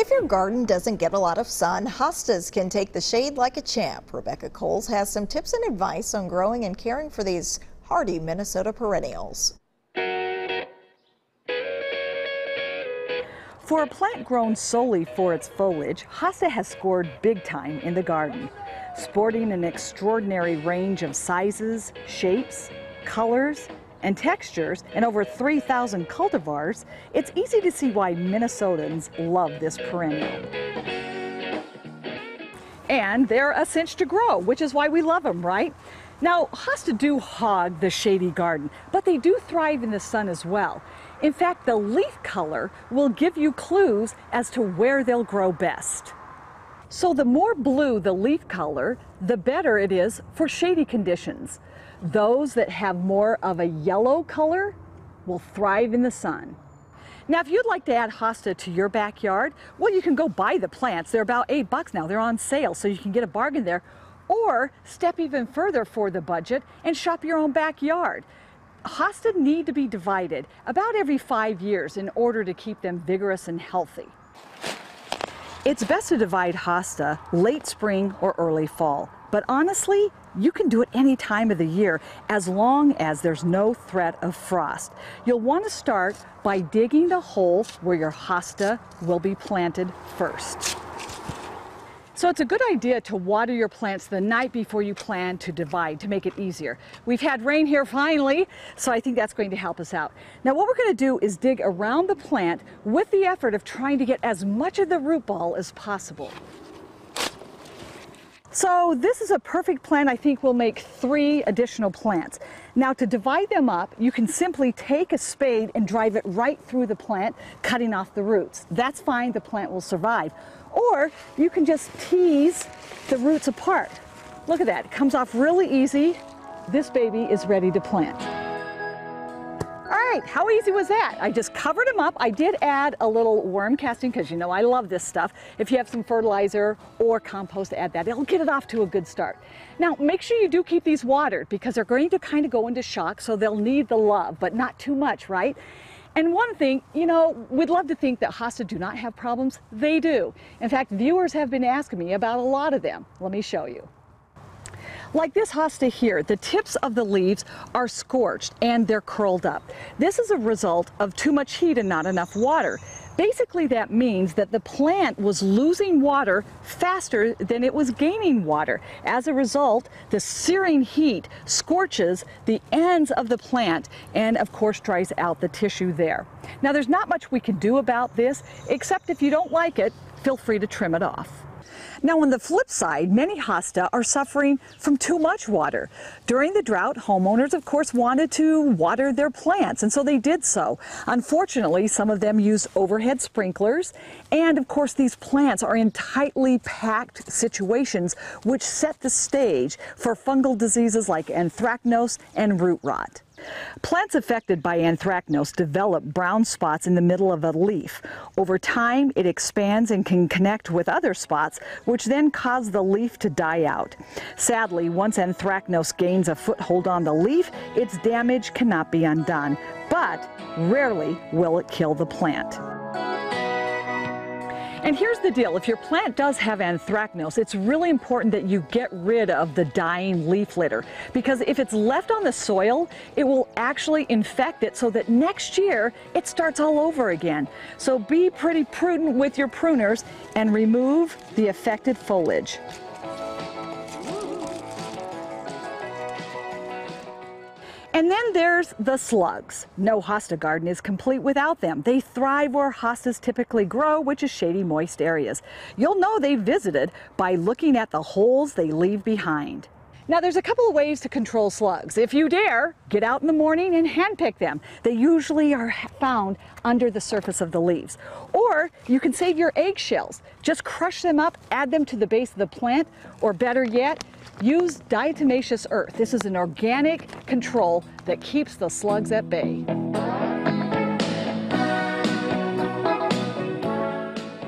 If your garden doesn't get a lot of sun, Hostas can take the shade like a champ. Rebecca Kolls has some tips and advice on growing and caring for these hardy Minnesota perennials. For a plant grown solely for its foliage, Hosta has scored big time in the garden. Sporting an extraordinary range of sizes, shapes, colors, and textures, and over 3,000 cultivars, it's easy to see why Minnesotans love this perennial. And they're a cinch to grow, which is why we love them, right? Now, Hosta do hog the shady garden, but they do thrive in the sun as well. In fact, the leaf color will give you clues as to where they'll grow best. So the more blue the leaf color, the better it is for shady conditions. Those that have more of a yellow color will thrive in the sun. Now, if you'd like to add Hosta to your backyard, well, you can go buy the plants. They're about $8 now. They're on sale, so you can get a bargain there. Or step even further for the budget and shop your own backyard. Hosta need to be divided about every 5 years in order to keep them vigorous and healthy. It's best to divide Hosta late spring or early fall, but honestly, you can do it any time of the year as long as there's no threat of frost. You'll want to start by digging the hole where your Hosta will be planted first. So it's a good idea to water your plants the night before you plan to divide to make it easier. We've had rain here finally, so I think that's going to help us out. Now what we're going to do is dig around the plant with the effort of trying to get as much of the root ball as possible. So this is a perfect plant. I think we'll make 3 additional plants. Now to divide them up, you can simply take a spade and drive it right through the plant, cutting off the roots. That's fine, the plant will survive. Or you can just tease the roots apart. Look at that, it comes off really easy. This baby is ready to plant. All right, how easy was that? I just covered them up. I did add a little worm casting because you know I love this stuff. If you have some fertilizer or compost, add that. It'll get it off to a good start. Now, make sure you do keep these watered because they're going to kind of go into shock, so they'll need the love, but not too much, right? And one thing, you know, we'd love to think that Hosta do not have problems. They do. In fact, viewers have been asking me about a lot of them. Let me show you. Like this Hosta here, the tips of the leaves are scorched and they're curled up. This is a result of too much heat and not enough water. Basically, that means that the plant was losing water faster than it was gaining water. As a result, the searing heat scorches the ends of the plant and, of course, dries out the tissue there. Now, there's not much we can do about this, except if you don't like it, feel free to trim it off. Now, on the flip side, many Hosta are suffering from too much water. During the drought, homeowners, of course, wanted to water their plants, and so they did so. Unfortunately, some of them used overhead sprinklers, and of course, these plants are in tightly packed situations, which set the stage for fungal diseases like anthracnose and root rot. Plants affected by anthracnose develop brown spots in the middle of a leaf. Over time, it expands and can connect with other spots, which then cause the leaf to die out. Sadly, once anthracnose gains a foothold on the leaf, its damage cannot be undone, but rarely will it kill the plant. And here's the deal, if your plant does have anthracnose, it's really important that you get rid of the dying leaf litter, because if it's left on the soil, it will actually infect it so that next year it starts all over again. So be pretty prudent with your pruners and remove the affected foliage. And then there's the slugs. No Hosta garden is complete without them. They thrive where Hostas typically grow, which is shady, moist areas. You'll know they visited by looking at the holes they leave behind. Now, there's a couple of ways to control slugs. If you dare, get out in the morning and handpick them. They usually are found under the surface of the leaves. Or you can save your eggshells. Just crush them up, add them to the base of the plant, or better yet, use diatomaceous earth. This is an organic control that keeps the slugs at bay.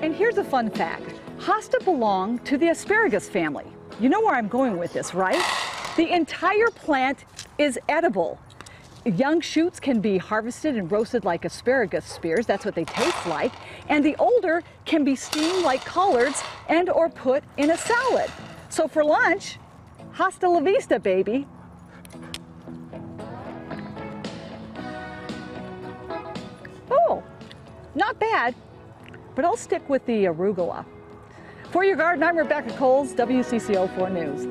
And here's a fun fact. Hosta belong to the asparagus family. You know where I'm going with this, right? The entire plant is edible. young shoots can be harvested and roasted like asparagus spears. That's what they taste like. And the older can be steamed like collards and or put in a salad. So for lunch, hasta la vista, baby. Oh, not bad, but I'll stick with the arugula. For your garden, I'm Rebecca Kolls, WCCO 4 News.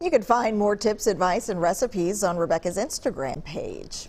You can find more tips, advice, and recipes on Rebecca's Instagram page.